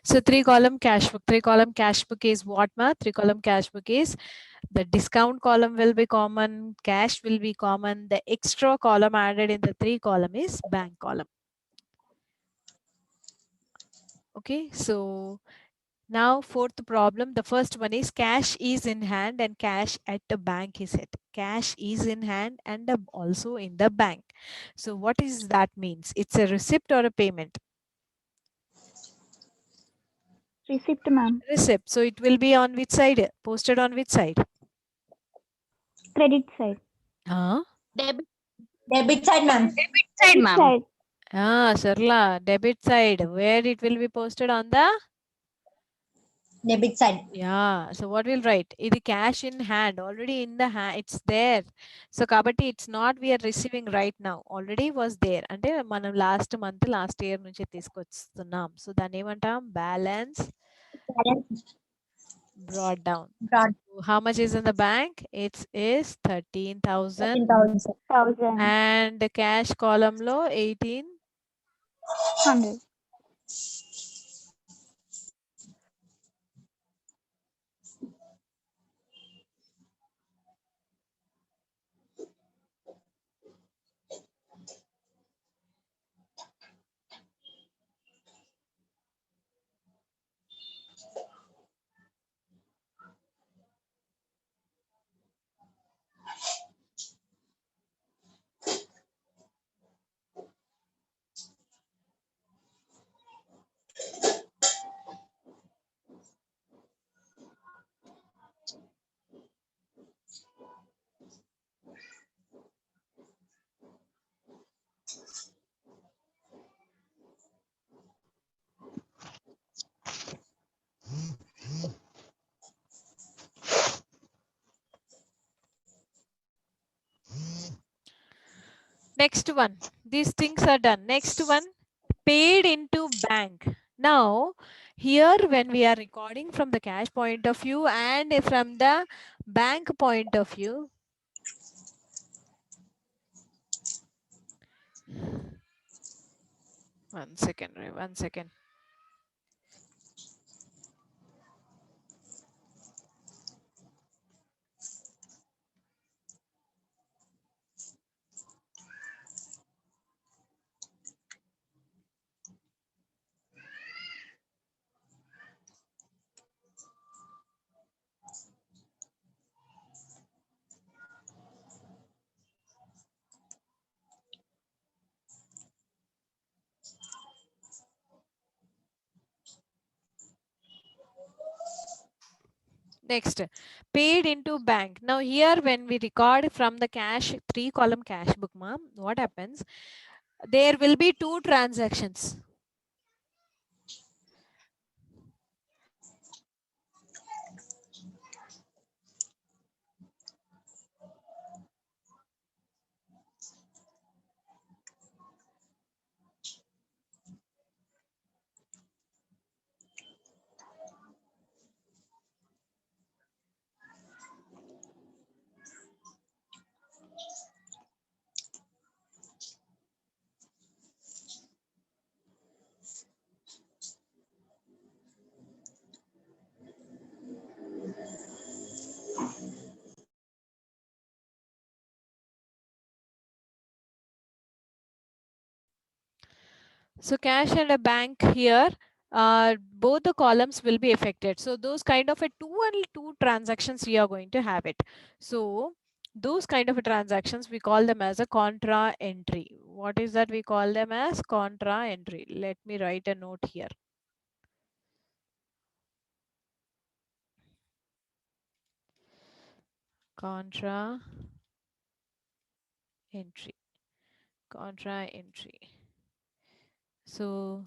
So 3-column cash book. 3-column cash book is what, ma? 3-column cash book is the discount column will be common, cash will be common. The extra column added in the 3-column is bank column. Okay, so now fourth problem. The first one is cash is in hand and cash at the bank is it. Cash is in hand and also in the bank. So what is that means? It's a receipt or a payment? Receipt, ma'am. Receipt. So it will be on which side? Posted on which side? Credit side. Debit side, ma'am. Debit side, Debit ma'am. side. Sarla, debit side. Where it will be posted on the? Debit side. Yeah. So what we'll write? It is cash in hand. Already in the hand. It's there. So kabatti it's not we are receiving right now. Already was there. And manam last month, last year nunchi తీసుకొస్తున్నాం. So దాన్ని ఏమంటాం? Balance brought down. Brought. So how much is in the bank? It is 13,000. 1,000. And the cash column lo 100. Next one. These things are done. Next one, paid into bank. Now, here when we are recording from the cash point of view and from the bank point of view, one second. Next, paid into bank. Now here when we record from the cash 3-column cash book, ma'am, what happens? There will be 2 transactions. So cash and a bank here, both the columns will be affected. So those kind of a 2 transactions we are going to have it. So those kind of transactions we call them as a contra entry. What is that? We call them as contra entry. Let me write a note here. Contra entry. Contra entry. So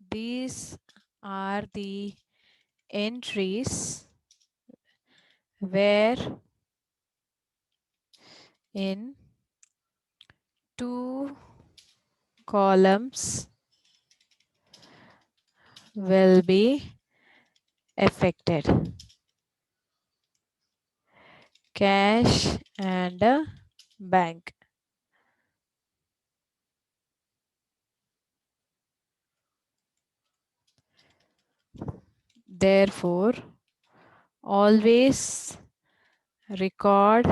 these are the entries where in 2 columns will be affected. Cash and bank. Therefore, always record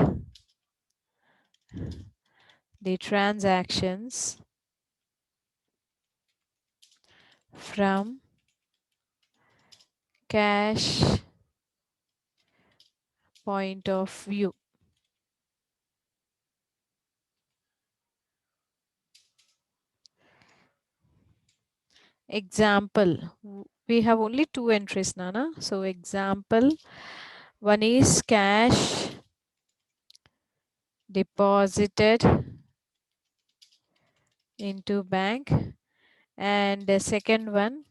the transactions from cash point of view. Example, we have only 2 entries, Nana. So example, one is cash deposited into bank, and the second one,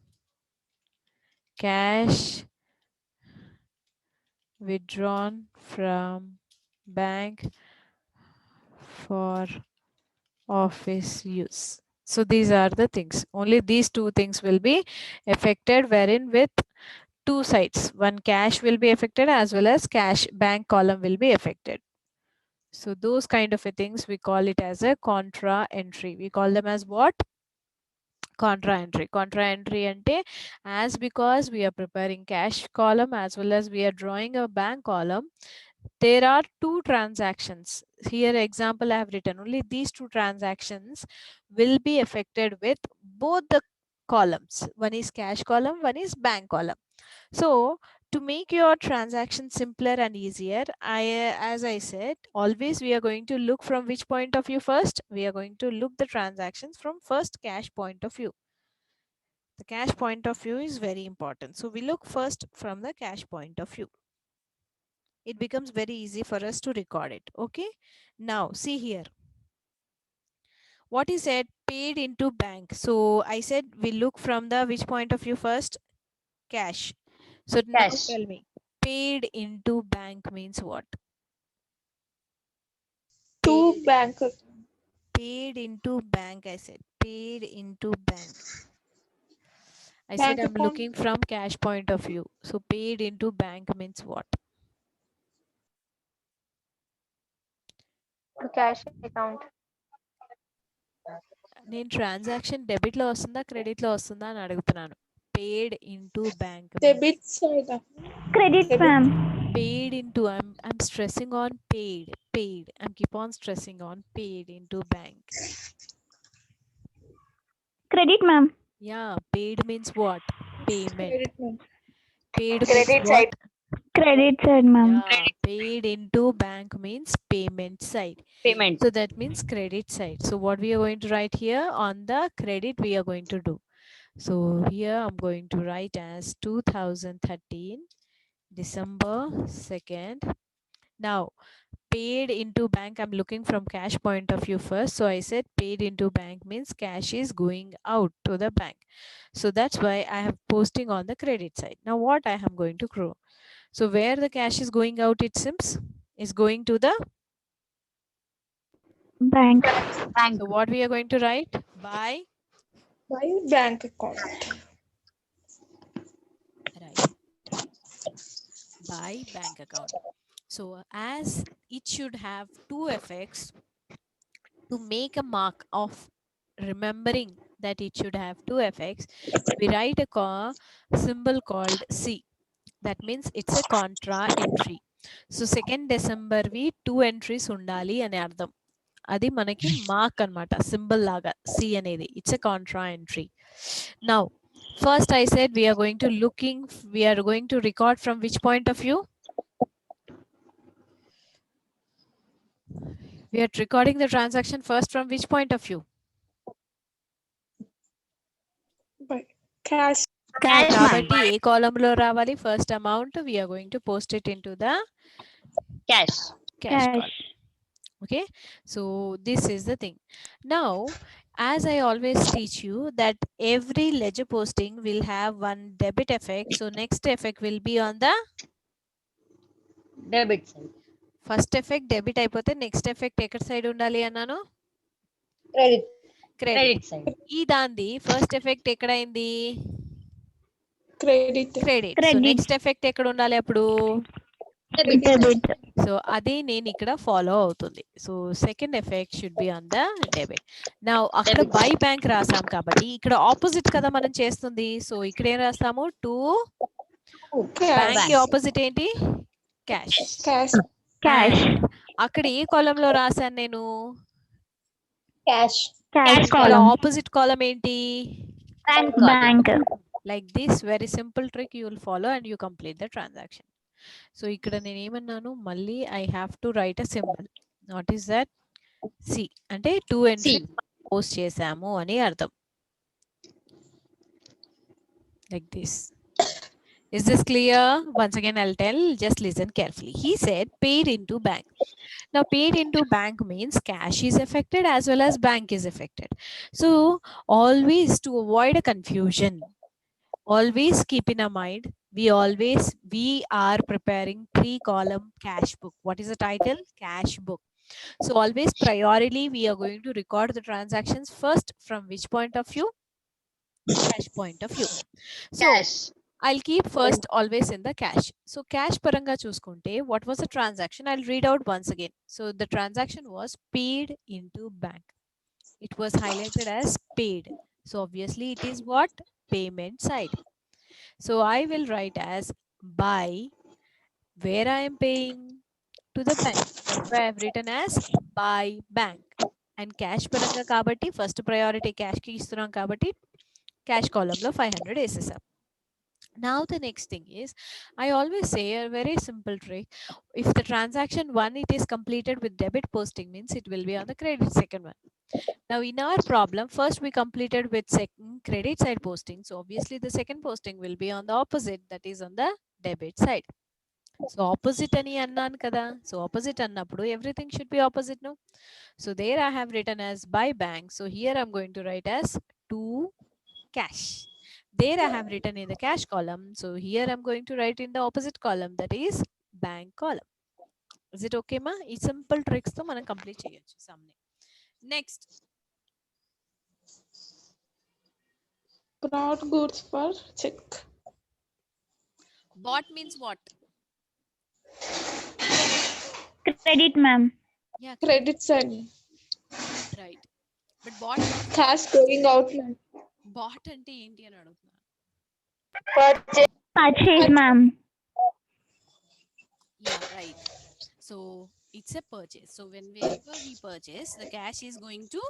cash withdrawn from bank for office use. So these are the things. Only these 2 things will be affected, wherein with 2 sides. One cash will be affected as well as cash bank column will be affected. So those kind of a things we call it as a contra entry. We call them as what? Contra entry. Contra entry ante, as because we are preparing cash column as well as we are drawing a bank column, there are 2 transactions. Here example I have written, only these 2 transactions will be affected with both the columns. One is cash column, one is bank column. So to make your transaction simpler and easier, as I said, always we are going to look from which point of view first? We are going to look the transactions from first cash point of view. The cash point of view is very important. So we look first from the cash point of view. It becomes very easy for us to record it. Okay. Now see here. What is said? Paid into bank. So I said we look from the which point of view first? Cash. So now Cash. tell me, paid into bank means what? To Paid, bank. paid into bank. I said paid into bank. I Bank said I'm account. looking from cash point of view. So paid into bank means what? Cash account. నేను transaction debit లో వస్తుందా credit లో వస్తుందా అని అడుగుతున్నాను. Paid into bank Debit side. Credit, Debit. ma'am. paid into, I'm stressing on paid. I'm keep on stressing on paid into bank. Credit, ma'am. Yeah, paid means what? Payment. Credit, ma'am. Paid Credit means what? Credit side, ma'am. Yeah, paid into bank means payment side. Payment. So that means credit side. So what we are going to write here on the credit we are going to do. So here I'm going to write as 2013 December 2nd. Now paid into bank, I'm looking from cash point of view first. So I said paid into bank means cash is going out to the bank. So that's why I have posting on the credit side. Now what I am going to grow. So where the cash is going out, it seems is going to the Bank. Bank. So what we are going to write? By My bank account. right. By bank account. So as it should have 2 effects, to make a mark of remembering that it should have 2 effects, we write a symbol called C. That means it's a contra entry. So 2nd December we 2 entries undali అని అర్థం. అది మనకి mark అన్నమాట, symbol లాగా C అనేది. It's a contra entry. Now first I said we are going to record from which point of view? We are recording the transaction first from which point of view? By cash. Cash. కాబట్టి ఏ column లో రావాలి? First amount we are going to post it into the Cash. cash Cash. column. Okay, so this is the thing. Now as I always teach you that every ledger posting will have one debit effect. So next effect will be on the Debit side. First effect debit అయిపోతే next effect ఎక్కడ side ఉండాలి అన్నాను? Credit. Credit. Credit side. ఈ దాంది first effect ఎక్కడైంది? Credit. Credit. So Credit. Next effect ఎక్కడ ఉండాలి అప్పుడు? Debit side. Debit. సో అది నేను ఇక్కడ ఫాలో అవుతుంది. So second effect should be on the debit. నా అక్కడ Debit. బై బ్యాంక్ రాసాం కాబట్టి ఇక్కడ ఆపోజిట్ కదా మనం చేస్తుంది. సో ఇక్కడ ఏం రాస్తాము? 2 బ్యాంక్ కి Bank. ఆపోజిట్ ఏంటి? క్యాష్. Cash. Cash. అక్కడ ఏ కాలం లో రాశాను నేను? Cash. Cash Cash ఇక్కడ column. ఆపోజిట్ కాలం ఏంటి? Bank column. Bank. Like this very simple trick you will follow and you complete the transaction. So ఇక్కడ నేను ఏమన్నాను? మళ్ళీ I have to write a symbol. What is that? C అంటే 2 entry post చేసాము అని అర్థం. Like this. Is this clear? Once again, I'll tell, just listen carefully. He said paid into bank. Now, paid into bank means cash is affected as well as bank is affected. So, always to avoid a confusion, always keep in our mind, we are preparing 3-column cash book. What is the title? Cash book. So, always priority, we are going to record the transactions first from which point of view? Cash point of view. So, Cash. I'll keep first always in the cash. So cash paranga chuskunte, what was the transaction? I'll read out once again. So the transaction was paid into bank. It was highlighted as paid. So obviously it is what? Payment side. So I will write as by where I am paying to the bank. That's why I've written as by bank. And cash paranga kabatti first priority cash ki istunam kabatti cash column lo 500 వేసేసాం. Now the next thing is, I always say a very simple trick. If the transaction 1 it is completed with debit posting means it will be on the credit second one. Now in our problem, first we completed with second credit side posting. So obviously the second posting will be on the opposite, that is on the debit side. So opposite ani annan kada. So opposite annappudu everything should be opposite, no? So there I have written as by bank. So here I'm going to write as to cash. There I have written in the cash column. So here I'm going to write in the opposite column, that is bank column. Is it okay, ma? It's simple tricks to manam complete cheyochu samne. Next, Brought goods for check. bought means what? Credit, ma'am. Yeah, Credit side. right. But bought Cash going out. ma'am. bought ante enti ani adugutunna. Purchase, ma'am. Yeah, right. So it's a purchase. So whenever we purchase, the cash is going to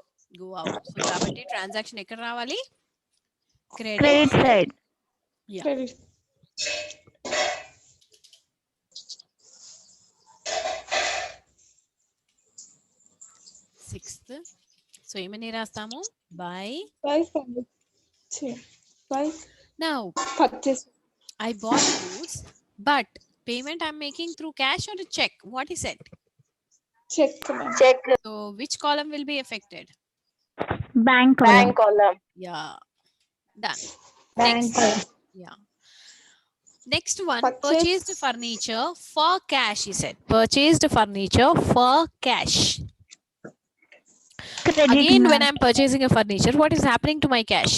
go out. So kabatti transaction ekkada ravali? Credit side. Yeah. Credit. Sixth. So ఏమని రాస్తాము? By. By purchase. By Now purchase. I bought goods, but payment I'm making through cash or a check. What is it? Check. ma'am. So which column will be affected? Bank column. column. Yeah, done. Bank Next. column. Yeah. Next one, Purchase. purchased furniture for cash, he said. Purchased furniture for cash. Credit, Again, when ma'am. I'm purchasing a furniture, what is happening to my cash?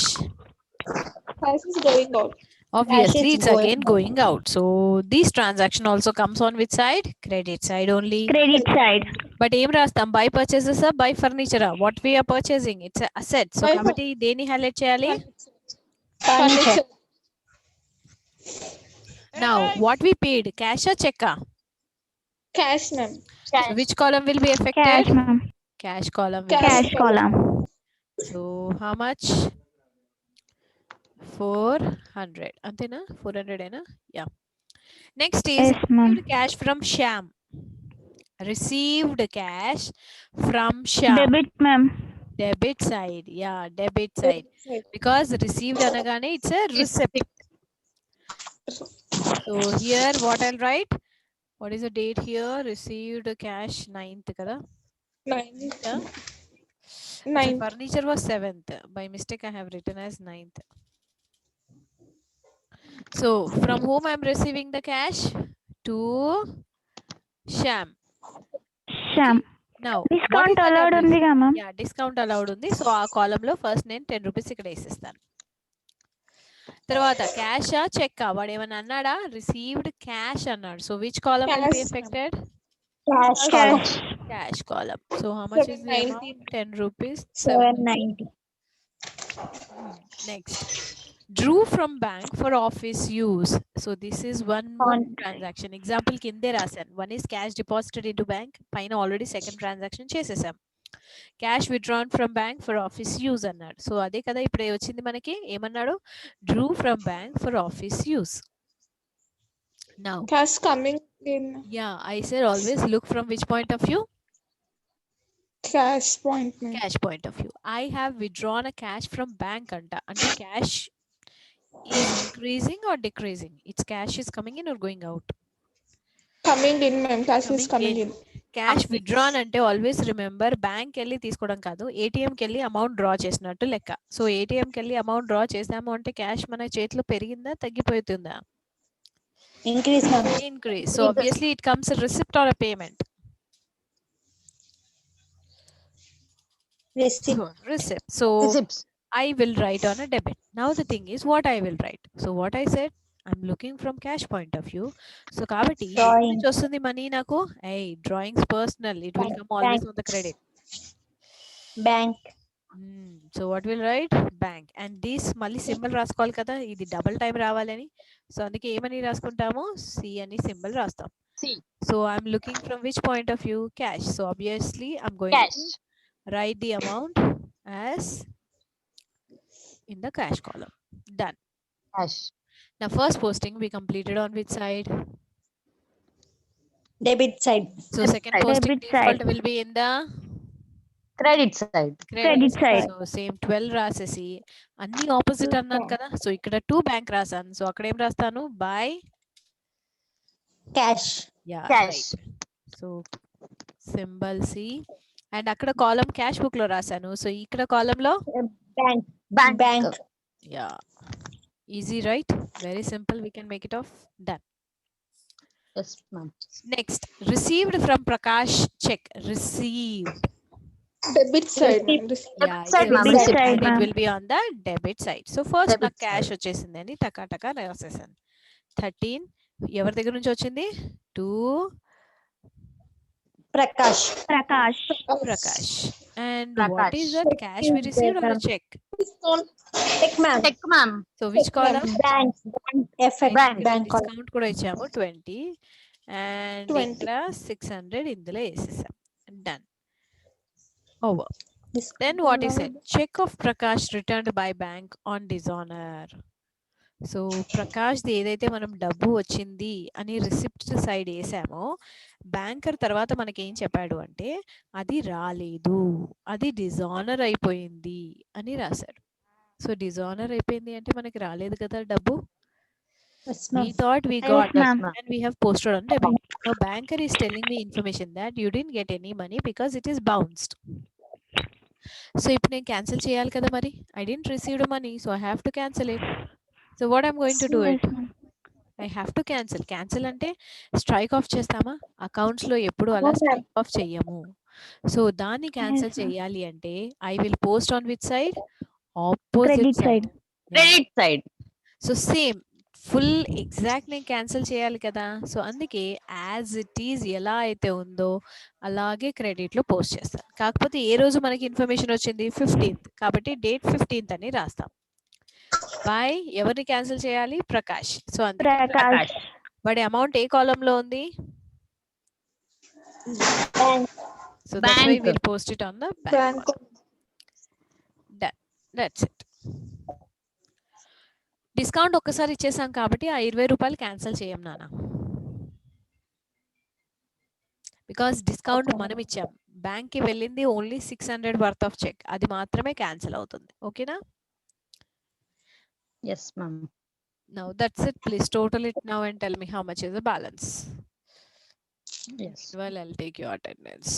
Cash is going out. Obviously, is it's going again going out. So this transaction also comes on which side? Credit side only. Credit side. But ఏం రాస్తాం? Buy purchases are buy furniture. What we are purchasing? It's a asset. So Buy కాబట్టి దేని highlight చేయాలి? Furniture. Now, what we paid? Cash or check? Cash, ma'am. So which column will be affected? Cash, ma'am. Cash column. Will Cash. Cash column. So how much? 400. Antena? 400 ena? Yeah. Next is Yes, ma'am. received cash from Shyam. Received cash from Shyam. Debit, ma'am. Debit side. Yeah, debit side. Because received anagane it's a receipt. So here what I'll write? What is the date here? Received cash 9th kada? 9. Yeah. 9. Furniture was 7th. By mistake I have written as 9th. So from whom I'm receiving the cash? To Shyam. Sham. Now what Discount if I have allowed received- ఉంది కదా ma'am. Yeah, discount allowed ఉంది. So ఆ కాలంలో first నేను 10 rupees ఇక్కడ వేసేస్తాను. తర్వాత cash check వాడు ఏమన్నా అన్నాడా? రిసీవ్డ్ క్యాష్ అన్నాడు. So which column will be Cash. Affected? Cash column. Cash column. So how much is the 790. amount? 10 rupees. 790. Next. drew from bank for office use. So this is one more Contract. transaction. Example కిందే రాశాను. One is cash deposited into bank. పైన already second transaction చేసేసాం. Cash withdrawn from bank for office use అన్నాడు. So అదే కదా ఇప్పుడు వచ్చింది మనకి. ఏమన్నాడు? Drew from bank for office use. Now Cash coming in yeah I said always look from which point of view? cash point, ma'am. Cash point of view. I have withdrawn a cash from bank anta. Ante cash is increasing or decreasing? Its cash is coming in or going out? Coming in, ma'am. Cash is Coming coming in. in. Cash withdrawn అంటే always remember bank వెళ్ళి తీసుకోవడం కాదు, ఏటీఎంకి వెళ్ళి amount draw చేసినట్టు లెక్క. So ఏటీఎంకి వెళ్ళి amount draw చేసాము అంటే క్యాష్ మన చేతిలో పెరిగిందా తగ్గిపోతుందా? Increase, ma'am. Increase. So obviously it comes receipt are payment. Receipt. Receipt. So Receipts. I will write on a debit. Now the thing is what I will write. So what I said, I'm looking from cash point of view. So kabatti Drawing. which vastundi money naku? Hey, drawings personal. It will come always on the credit. Bank. So what will write? Bank. And this mali symbol raskoval kada, idi double time ravalani. So andike emani raskuntamo? C ani symbol rastam. C. So I'm looking from which point of view? Cash. So obviously I'm going Cash. to write the amount as in the cash column. Done. Cash. Now first posting we completed on which side? Debit side. So second side. posting Debit default side. will be in the Credit side. Credit side. So same 12 రాసేసి అన్ని opposite అన్నాను కదా. So ఇక్కడ 2 bank రాసాను. So అక్కడ ఏం రాస్తాను? By Cash. Cash. So symbol C and అక్కడ కాలం క్యాష్ బుక్ లో రాసాను. సో ఇక్కడ కాలం లో Bank. Bank. Yeah easy right, very simple, we can make it off. Done. Yes, ma'am. Next, received from Prakash check. Received. Debit side, ma'am. Yeah, side, ma'am. Debit Receipt. side, it ma'am. will be on the debit side. So first Debit నాకు cash side. వచ్చేసింది అని టకా టకా రాసేసాను. 13 ఎవరి దగ్గర నుంచి వచ్చింది? To Prakash. Prakash. Prakash. And what is that? Cash we Is received or there, the check? Discount. Check, ma'am. Check, ma'am. So which column? Bank. Effect. Bank. Bank. Discount కూడా ఇచ్చాము 20 and 20. ఇక్కడ 600 ఇందులో వేసేసాం. Done. Over. Then what is it? Check of Prakash returned by bank on dishonor. So Prakash the ఏదైతే మనం డబ్బు వచ్చింది అని రిసిప్ట్ సైడ్ వేసామో బ్యాంకర్ తర్వాత మనకి ఏం చెప్పాడు అంటే అది రాలేదు, అది డిజానర్ అయిపోయింది అని రాశాడు. సో డిజానర్ అయిపోయింది అంటే మనకి రాలేదు కదా డబ్బు. Yes, We ma'am. thought we Yes, got ma'am. and we have posted on debit. Now banker is telling me information that you didn't get any money because it is bounced. So ఇప్పుడు నేను cancel చేయాలి కదా మరి. I didn't receive the money, so I have to cancel it. So what I'm going to do it? Yes, ma'am. I have to cancel. Cancel అంటే strike off చేస్తామా? Accounts లో ఎప్పుడు అలా Okay. స్ట్రైక్ ఆఫ్ చెయ్యము. So దాన్ని cancel Yes, ma'am. చేయాలి అంటే I will post on which side? Opposite Credit side. side. Credit side. So same full exact నేను క్యాన్సిల్ చేయాలి కదా. సో అందుకే యాజ్ ఇట్ ఈజ్ ఎలా అయితే ఉందో అలాగే క్రెడిట్ లో పోస్ట్ చేస్తాను. కాకపోతే ఏ రోజు మనకి ఇన్ఫర్మేషన్ వచ్చింది? 15th. కాబట్టి డేట్ 15th అని రాస్తాం. బై ఎవరిని క్యాన్సిల్ చేయాలి? ప్రకాష్. సో అందుకే Prakash. వాడి అమౌంట్ ఏ కాలం లో ఉంది? Bank. So that's why Bank. we'll post it on the bank Bank. column. Done. That's it. Discount ఒక్కసారి ఇచ్చేసాం కాబట్టి ఆ 20 రూపాయలు క్యాన్సిల్ చేయం నాన్న. బికాస్ డిస్కౌంట్ మనం ఇచ్చాం. బ్యాంక్ కి వెళ్ళింది ఓన్లీ 600 వర్త్ ఆఫ్ చెక్, అది మాత్రమే క్యాన్సిల్ అవుతుంది. ఓకేనా? Yes, ma'am. Now that's it. Please total it now and tell me how much is the balance. Yes. Well, I'll take your attendance.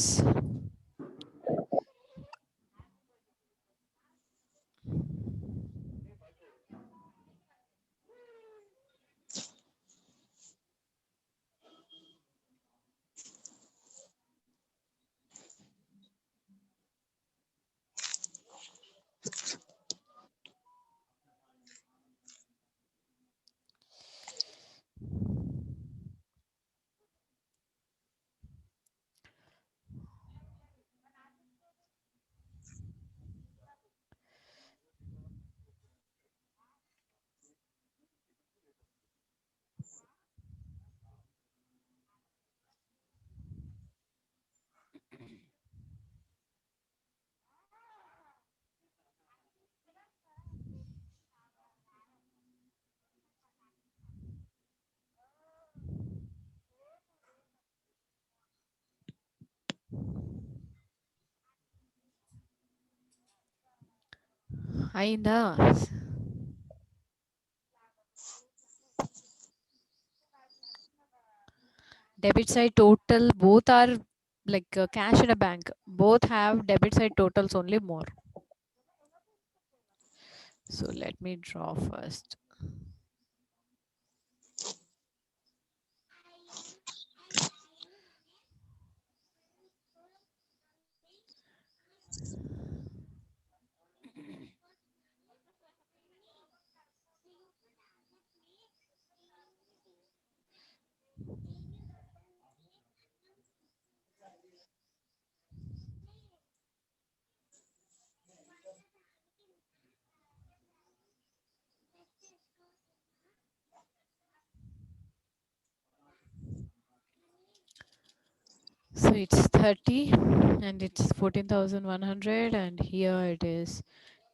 అయిందా? Debit side total, both are like cash in a bank. Both have debit side totals only more. So let me draw first. So it's 30 and it's 14,100 and here it is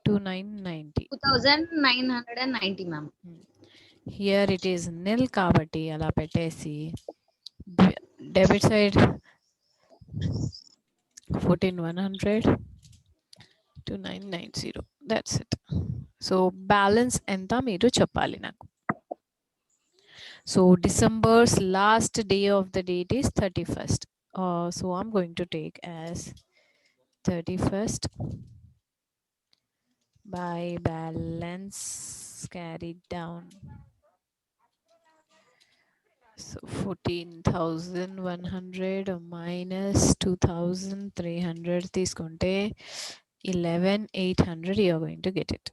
2,990. 2,990, ma'am. Here it is nil kabatti ala pettesi debit side 14,100 2,990. That's it. So balance enta meeru cheppali naku. So December's last day of the date is 31st. So I'm going to take as 31st by balance carried down. So 14,100 minus 2,300 తీసుకుంటే 11,800 you're going to get it.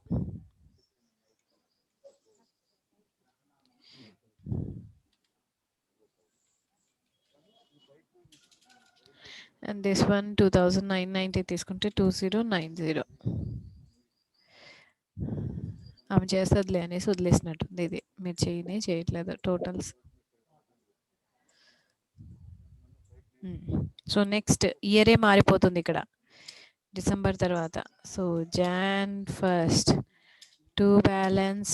And this one 2,990 తీసుకుంటే 2,090. ఆమె చేస్తుందిలే అనేసి వదిలేసినట్టుంది ఇది. మీరు చేయట్లేదు totals. So next ఇయరే మారిపోతుంది ఇక్కడ డిసెంబర్ తర్వాత. So Jan 1st to balance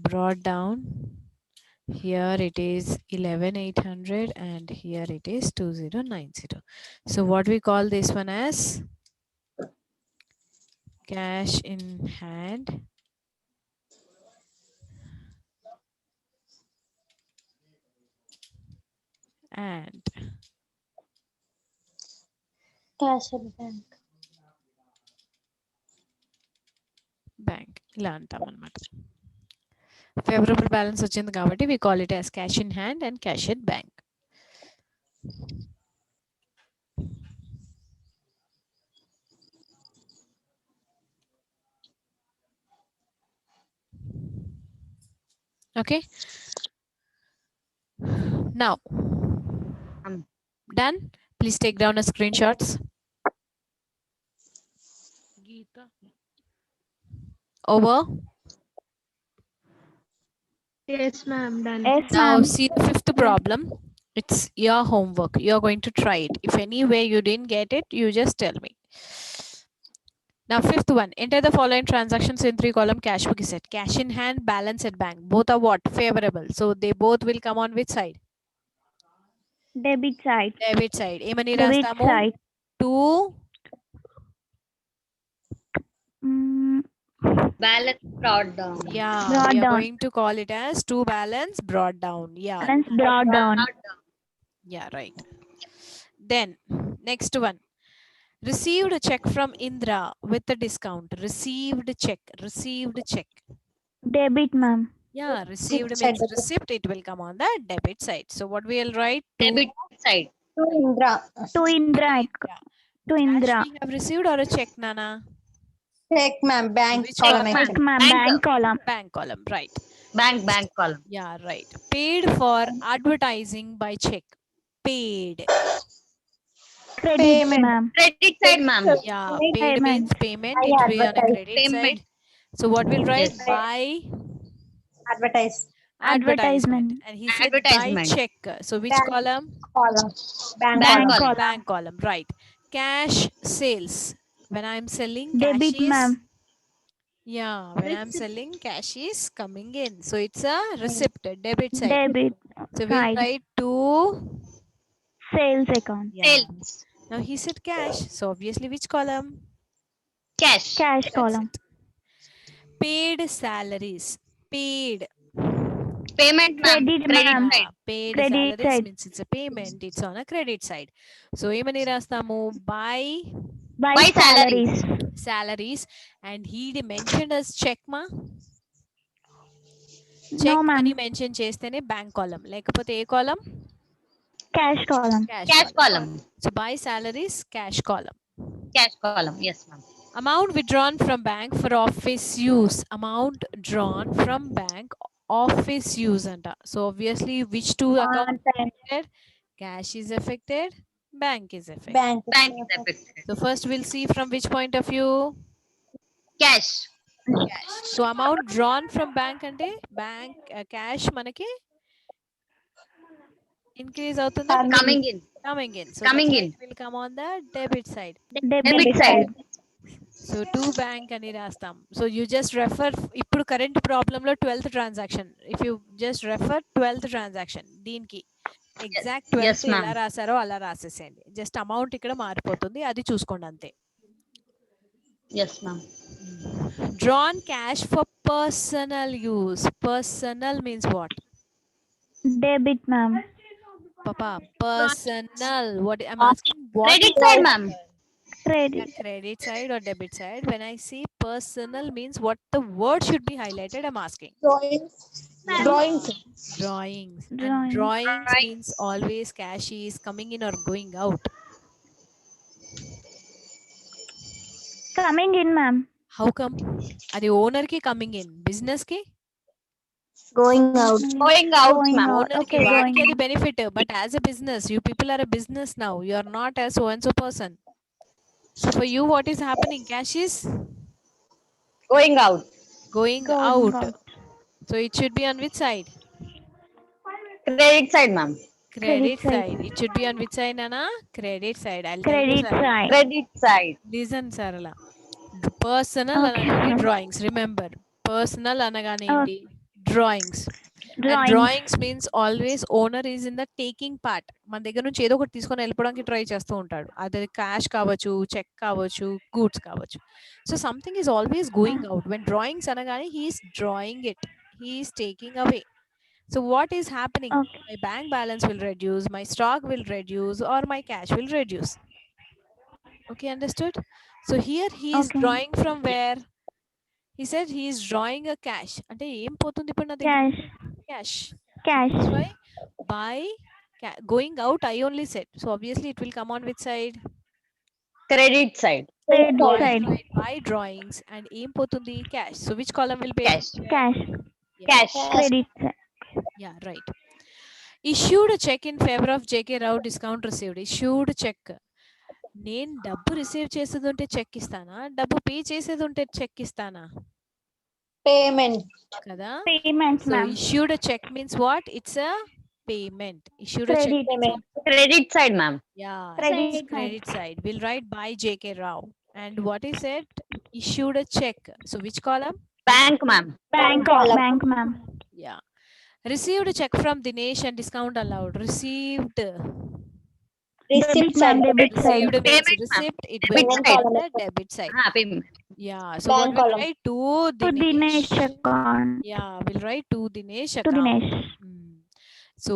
brought down. Here it is 11,800 and here it is 2,090. So what we call this one as cash in hand and Cash at bank. bank ఇలా అంటాం అన్నమాట. Favourable balance వచ్చింది కాబట్టి we call it as cash in hand and cash at bank. Okay. Now, done. Please take down a screenshots. Over. Yes, ma'am. Done. Yes, Now ma'am. see the fifth problem. It's your homework. You're going to try it. If any way you didn't get it, you just tell me. Now fifth one, enter the following transactions in 3-column cash book is set. Cash in hand, balance at bank. Both are what? Favorable. So they both will come on which side? Debit side. Debit side. Emani Debit rastamu? side. 2 Mm, Balance brought down. Yeah, Brought we are down. going to call it as 2 balance brought down. Yeah. balance brought down. Yeah, right. Then next one. Received a check from Indra with a discount. Received check. Received check. Debit, ma'am. Yeah, received Debit side, means receipt. It will come on the debit side. So what we'll write? Debit side. To Indra. Yeah. To Indra. Cash we have received or a check, Nana? Check, ma'am. Bank Which column. column? Check, ma'am. Bank. Bank column. Bank column, right. Bank column. Yeah, right. Paid for advertising by check. Paid. Credit, Payment. ma'am. Credit side, ma'am. Yeah, Payment. paid means payment. I It will be on a advertise. credit Payment. side. So what we'll write? Yes. By Advertise. advertisement. And he said by Advertisement. check. So which Bank. column? Column. Bank Bank column. column. Bank column, right. Cash sales. When I'm selling, Debit, cash is ma'am. yeah. When I'm selling, cash is coming in. So it's a receipt, debit side. Debit So we'll side. write to Sales account. yeah. Sales. Now he said cash. So obviously which column? Cash. Cash That's column. it. Paid salaries. Paid. Payment, ma'am. Credit, Credit ma'am. side. Paid Credit salaries side. means it's a payment. It's on a credit side. So ఏమని రాస్తాము? By By By salaries. salaries, and he mentioned as check ma. No, Check ma'am. అని mention చేస్తేనే bank కాలం, లేకపోతే ఏ కాలం? Cash column. Cash column. So by salaries, cash column. Cash column. Yes, ma'am. Amount withdrawn from bank for office use. Amount drawn from bank office use anta. So obviously which two accounts are affected? Cash is affected, bank is affected. Bank. Bank is affected. So first we'll see from which point of view? Cash. Cash. So amount drawn from bank ante bank cash manaki increase అవుతుందా? Coming in. Coming in. So Coming that's why in. it will come on the debit side. Debit side. So to bank అని రాస్తాం. So you just refer ఇప్పుడు current problem లో 12th transaction. If you just refer 12th transaction దీనికి exact 12th ma'am. ఎలా రాసారో అలా రాసేసేయండి. Just amount ఇక్కడ మారిపోతుంది, అది చూసుకోండి అంతే. Yes, ma'am. Drawn cash for personal use. Personal means what? Debit, ma'am. Papa, personal. What I'm asking, what Credit is side, ma'am. Credit. credit side or debit side? When I see personal means what the word should be highlighted, I'm asking. Drawings. Drawings. Drawings. And Drawings. drawings means always cash is coming in or going out. Coming in, ma'am. How come? అది owner ki coming in, business ki Going out. Going out, Going ma'am. out. owner ki Okay, వాడికి going అది benefit, but as a business, you people are a business now. You are not a so and so person. So for you, what is happening? Cash is Going out. going Going out. out. So it should be on which side? Credit side, ma'am. Credit side. side. It should be on which side, Nana? Credit side. I'll tell you, Credit Sarala. side. Credit side. Listen, Sarala. Personal Okay, anagani ma'am. drawings. Remember, personal anagani enti drawings. And Drawings. drawings means always owner is in the taking part. మన దగ్గర నుంచి ఏదో ఒకటి తీసుకొని వెళ్ళిపోవడానికి try చేస్తూ ఉంటాడు. అది క్యాష్ కావచ్చు, చెక్ కావచ్చు, గూడ్స్ కావచ్చు. So something is always going out. When drawings అనగానే he's drawing it, he's taking away. So what is happening? Okay. My bank balance will reduce, my stock will reduce, or my cash will reduce. Okay, understood? So here he is Okay. drawing from where? He said he is drawing a cash. అంటే ఏం పోతుంది ఇప్పుడు నా దగ్గర? Cash. Cash. Cash. That's why by going out I only said. So obviously it will come on which side? Credit side. Credit By side. by drawings, and ఏం పోతుంది? Cash. So which column will pay? Cash. Cash. Yeah. Cash. Credit side. Yeah, right. Issued a check in favor of JK Rao, discount received. Issued check. నేను డబ్బు receive చేసేది ఉంటే check ఇస్తానా, డబ్బు pay చేసేది ఉంటే చెక్ ఇస్తానా? Payment. కదా? Payment, So ma'am. issued a check means what? It's a payment. Issued a check Credit. means what? Credit side, ma'am. Yeah, Credit it's credit side. We'll write by JK Rao. And what is it? Issued a check. So which column? Bank, ma'am. Bank. column. Bank, ma'am. Yeah. Received a check from Dinesh and discount allowed. Received. Receipt Debit, side. ma'am. Debit side. Received means Payment, ma'am. receipt. It Debit will side. on the debit side. Payment. Yeah. So Bank what we'll column. write? To To Dinesh. Dinesh account. Yeah, we'll write to Dinesh To account. Dinesh. So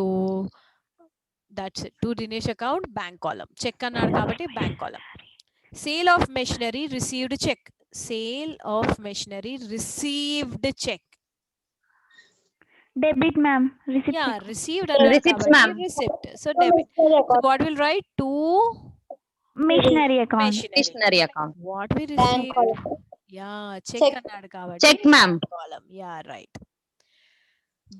that's it. To Dinesh account, bank column. Check అన్నాడు కాబట్టి bank column. Sale of machinery, received check. Sale of machinery, received check. Debit, ma'am. Receipt. Yeah, received అన్నాడు Receipts, కాబట్టి ma'am. receipt. So debit. So what will write? To Machinery account. machinery. Stationery account. What we Bank received? column. Yeah, check Check. అన్నాడు కాబట్టి Check, ma'am. column. Yeah, right.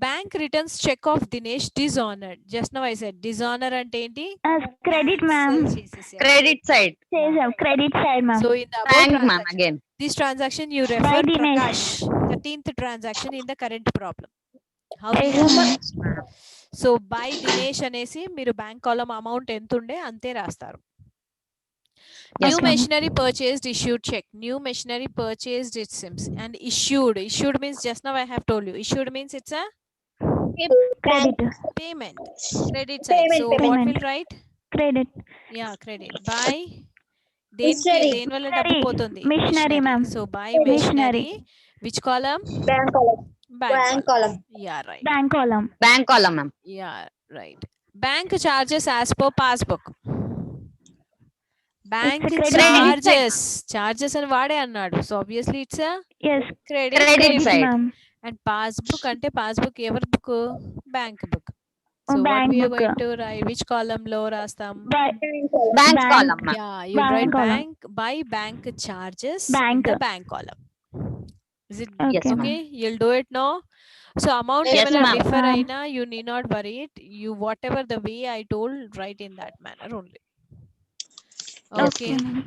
Bank returns check of Dinesh dishonored. Just now I said dishonor అంటే ఏంటి? Credit, ma'am. Cancel చేసేసారు. Credit side. Says credit side, ma'am. So in the above Bank, ma'am. transaction, Again. this transaction you refer Dinesh. Prakash, 13th transaction in the current problem. How we Yes, have ma'am. it? So by Dinesh అనేసి మీరు bank column amount ఎంత ఉండే అంతే రాస్తారు. Yes, New ma'am. machinery purchased, issued check. New machinery purchased, it seems, and issued. Issued means just now I have told you. Issued means it's a Credit. payment. Credit side. Payment, So what payment. will write? Credit. Yeah, credit. By Missionary. దేని వల్ల డబ్బు Missionary. పోతుంది? Missionary, ma'am. So buy Missionary. machinery. Which column? Bank column. Bank Bank column. column. Yeah, right. Bank column. Bank column, ma'am. Yeah, right. Bank charges as per passbook. Bank credit charges అని వాడే అన్నాడు. So obviously it's a Yes. credit Credit side. side. Ma'am. And passbook అంటే passbook ఎవరి book? Bank book. So what Bank we are book. going to write? Which column లో రాస్తాం? Bank Bank Bank. column, ma'am. Yeah, you Bank write column. buy bank charges in Bank. the bank column. Is it Yes, Okay, ma'am. okay? You'll do it now. So amount Yes, ఏమైనా ma'am. differ Ma'am. అయినా you need not worry it. You whatever the way I told, write in that manner only. Yes, Okay. ma'am.